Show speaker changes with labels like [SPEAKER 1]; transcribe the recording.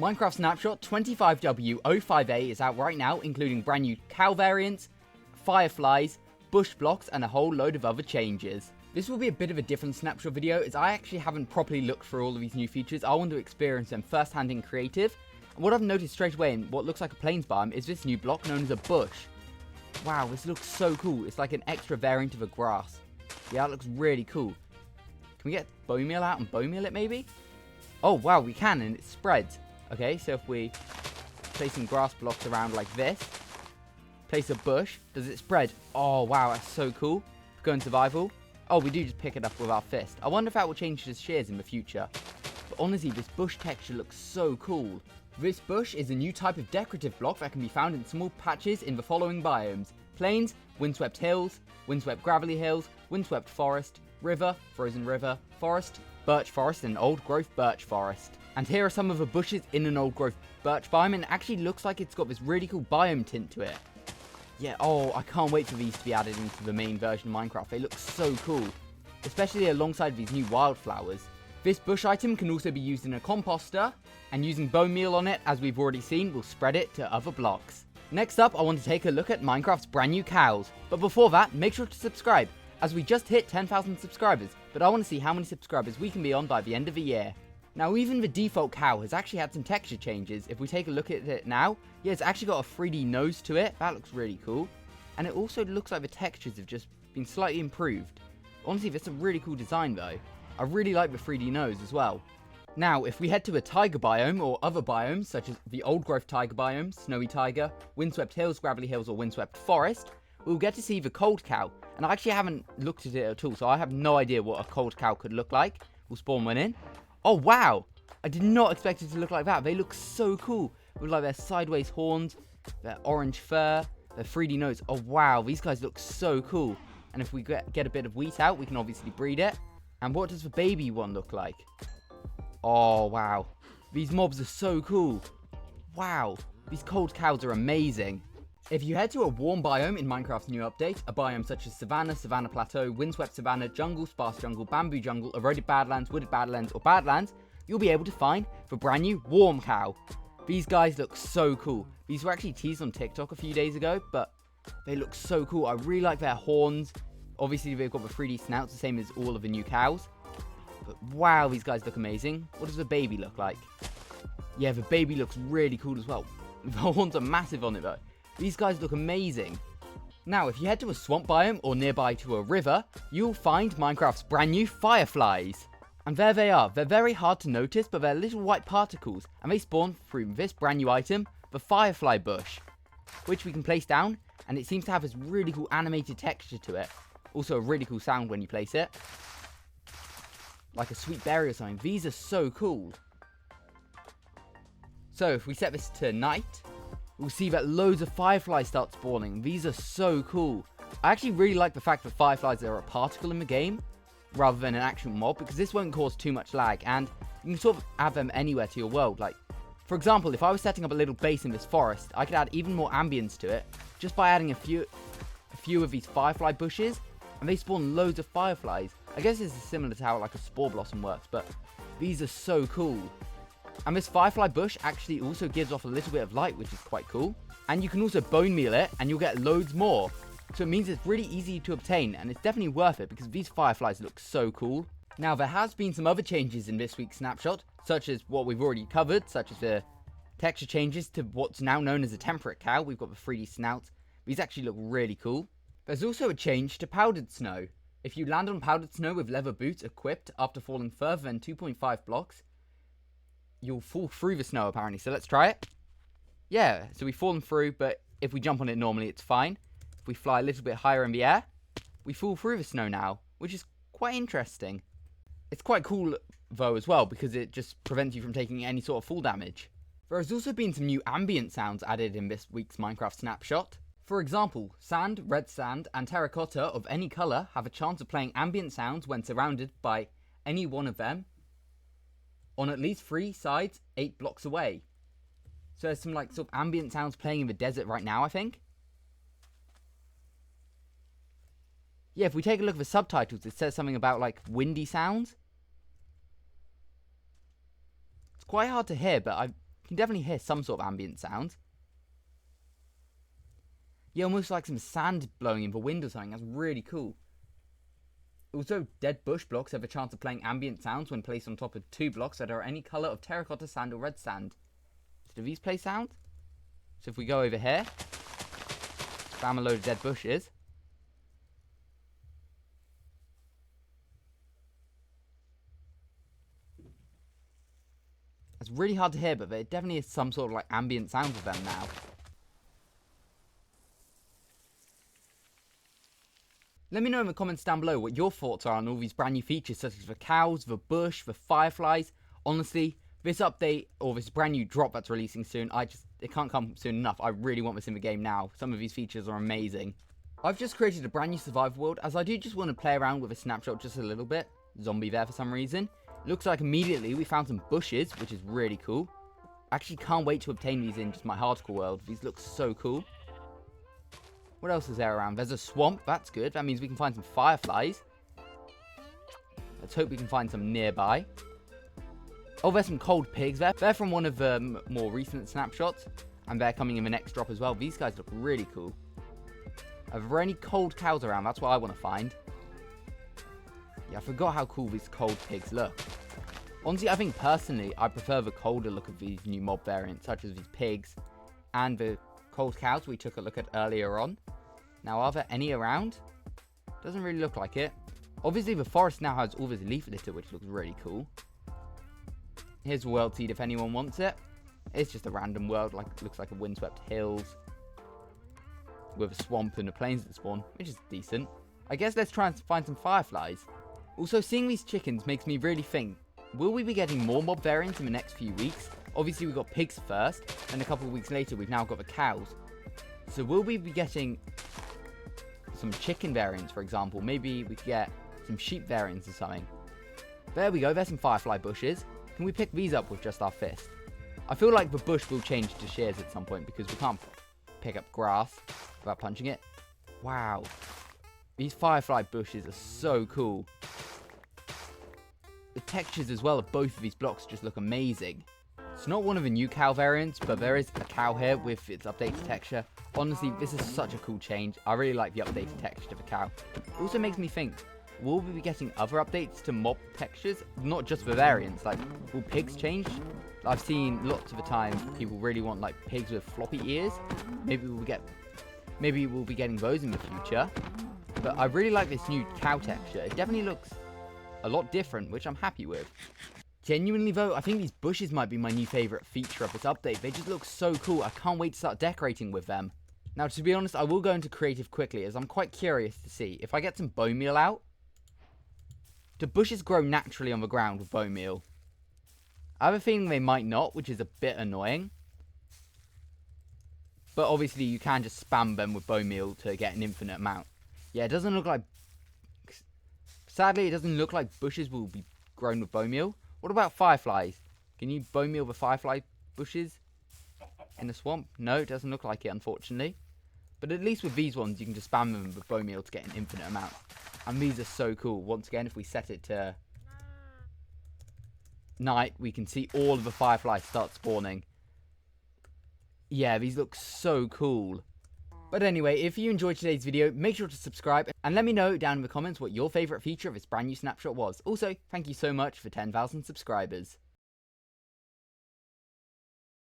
[SPEAKER 1] Minecraft Snapshot 25W05A is out right now, including brand new cow variants, fireflies, bush blocks, and a whole load of other changes. This will be a bit of a different snapshot video, as I actually haven't properly looked for all of these new features. I want to experience them firsthand in creative. And what I've noticed straight away in what looks like a plains biome is this new block known as a bush. Wow, this looks so cool. It's like an extra variant of a grass. Yeah, it looks really cool. Can we get bone meal out and bone meal it maybe? Oh wow, we can, and it spreads. Okay, so if we place some grass blocks around like this, place a bush, does it spread? Oh wow, that's so cool. Go in survival. Oh, we do just pick it up with our fist. I wonder if that will change the shears in the future. But honestly, this bush texture looks so cool. This bush is a new type of decorative block that can be found in small patches in the following biomes: plains, windswept hills, windswept gravelly hills, windswept forest, river, frozen river, forest, birch forest, and old growth birch forest. And here are some of the bushes in an old growth birch biome, and it actually looks like it's got this really cool biome tint to it. Yeah, oh, I can't wait for these to be added into the main version of Minecraft. They look so cool, especially alongside these new wildflowers. This bush item can also be used in a composter, and using bone meal on it, as we've already seen, will spread it to other blocks. Next up, I want to take a look at Minecraft's brand new cows. But before that, make sure to subscribe, as we just hit 10,000 subscribers, but I want to see how many subscribers we can be on by the end of the year. Now, even the default cow has actually had some texture changes. If we take a look at it now, yeah, it's actually got a 3D nose to it. That looks really cool. And it also looks like the textures have just been slightly improved. Honestly, that's a really cool design though. I really like the 3D nose as well. Now, if we head to a taiga biome or other biomes, such as the old growth taiga biome, snowy taiga, windswept hills, gravelly hills, or windswept forest, we'll get to see the cold cow. And I actually haven't looked at it at all, so I have no idea what a cold cow could look like. We'll spawn one in. Oh wow! I did not expect it to look like that. They look so cool with like their sideways horns, their orange fur, their 3D nose. Oh wow, these guys look so cool. And if we get a bit of wheat out, we can obviously breed it. And what does the baby one look like? Oh wow, these mobs are so cool. Wow, these cold cows are amazing. If you head to a warm biome in Minecraft's new update, a biome such as Savannah, Savannah Plateau, Windswept Savannah, Jungle, Sparse Jungle, Bamboo Jungle, Eroded Badlands, Wooded Badlands, or Badlands, you'll be able to find the brand new Warm Cow. These guys look so cool. These were actually teased on TikTok a few days ago, but they look so cool. I really like their horns. Obviously, they've got the 3D snouts, the same as all of the new cows. But wow, these guys look amazing. What does the baby look like? Yeah, the baby looks really cool as well. The horns are massive on it though. These guys look amazing. Now, if you head to a swamp biome or nearby to a river, you'll find Minecraft's brand new fireflies. And there they are. They're very hard to notice, but they're little white particles, and they spawn through this brand new item, the Firefly Bush, which we can place down, and it seems to have this really cool animated texture to it. Also a really cool sound when you place it. Like a sweet berry or something. These are so cool. So if we set this to night, we'll see that loads of fireflies start spawning. These are so cool. I actually really like the fact that fireflies are a particle in the game, rather than an actual mob, because this won't cause too much lag, and you can sort of add them anywhere to your world. Like, for example, if I was setting up a little base in this forest, I could add even more ambience to it, just by adding a few of these firefly bushes, and they spawn loads of fireflies. I guess this is similar to how like a spore blossom works, but these are so cool. And this firefly bush actually also gives off a little bit of light, which is quite cool. And you can also bone meal it, and you'll get loads more. So it means it's really easy to obtain, and it's definitely worth it because these fireflies look so cool. Now, there has been some other changes in this week's snapshot, such as what we've already covered, such as the texture changes to what's now known as a temperate cow. We've got the 3D snouts. These actually look really cool. There's also a change to powdered snow. If you land on powdered snow with leather boots equipped after falling further than 2.5 blocks, you'll fall through the snow apparently. So let's try it. Yeah, so we've fallen through, but if we jump on it normally, it's fine. If we fly a little bit higher in the air, we fall through the snow now, which is quite interesting. It's quite cool though as well, because it just prevents you from taking any sort of fall damage. There has also been some new ambient sounds added in this week's Minecraft snapshot. For example, sand, red sand, and terracotta of any colour have a chance of playing ambient sounds when surrounded by any one of them on at least 3 sides 8 blocks away. So there's some like sort of ambient sounds playing in the desert right now, I think. Yeah, if we take a look at the subtitles, it says something about like windy sounds. It's quite hard to hear, but can definitely hear some sort of ambient sound. Yeah, almost like some sand blowing in the wind or something. That's really cool. Also, dead bush blocks have a chance of playing ambient sounds when placed on top of 2 blocks that are any colour of terracotta sand or red sand. So do these play sound? So if we go over here, spam a load of dead bushes. It's really hard to hear, but there definitely is some sort of like ambient sounds with them now. Let me know in the comments down below what your thoughts are on all these brand new features, such as the cows, the bush, the fireflies. Honestly, this update, or this brand new drop that's releasing soon, it can't come soon enough. I really want this in the game now. Some of these features are amazing. I've just created a brand new survival world, as I do just want to play around with a snapshot just a little bit. Zombie there for some reason. Looks like immediately we found some bushes, which is really cool. I actually can't wait to obtain these in just my hardcore world. These look so cool. What else is there around? There's a swamp. That's good. That means we can find some fireflies. Let's hope we can find some nearby. Oh, there's some cold pigs there. They're from one of the more recent snapshots. And they're coming in the next drop as well. These guys look really cool. Are there any cold cows around? That's what I want to find. Yeah, I forgot how cool these cold pigs look. Honestly, I think personally, I prefer the colder look of these new mob variants, such as these pigs and the cold cows we took a look at earlier on. Now, are there any around? Doesn't really look like it. Obviously, the forest now has all this leaf litter, which looks really cool. Here's the world seed if anyone wants it. It's just a random world, looks like a windswept hills with a swamp and the plains that spawn, which is decent. I guess let's try and find some fireflies. Also, seeing these chickens makes me really think, will we be getting more mob variants in the next few weeks? Obviously, we got pigs first, and a couple of weeks later, we've now got the cows. So will we be getting some chicken variants, for example? Maybe we could get some sheep variants or something. There we go, there's some firefly bushes. Can we pick these up with just our fist? I feel like the bush will change to shears at some point, because we can't pick up grass without punching it. Wow. These firefly bushes are so cool. The textures as well of both of these blocks just look amazing. It's not one of the new cow variants, but there is a cow here with its updated texture. Honestly, this is such a cool change. I really like the updated texture of the cow. It also makes me think, will we be getting other updates to mob textures? Not just the variants, like, will pigs change? I've seen lots of the time people really want like pigs with floppy ears. Maybe we'll be getting those in the future. But I really like this new cow texture. It definitely looks a lot different, which I'm happy with. Genuinely though, I think these bushes might be my new favourite feature of this update. They just look so cool. I can't wait to start decorating with them. Now, to be honest, I will go into creative quickly, as I'm quite curious to see if I get some bone meal out. Do bushes grow naturally on the ground with bone meal? I have a feeling they might not, which is a bit annoying. But obviously you can just spam them with bone meal to get an infinite amount. Yeah, it doesn't look like... Sadly, it doesn't look like bushes will be grown with bone meal. What about fireflies? Can you bone meal the firefly bushes in the swamp? No, it doesn't look like it, unfortunately. But at least with these ones, you can just spam them with bone meal to get an infinite amount. And these are so cool. Once again, if we set it to night, we can see all of the fireflies start spawning. Yeah, these look so cool. But anyway, if you enjoyed today's video, make sure to subscribe and let me know down in the comments what your favourite feature of this brand new snapshot was. Also, thank you so much for 10,000 subscribers.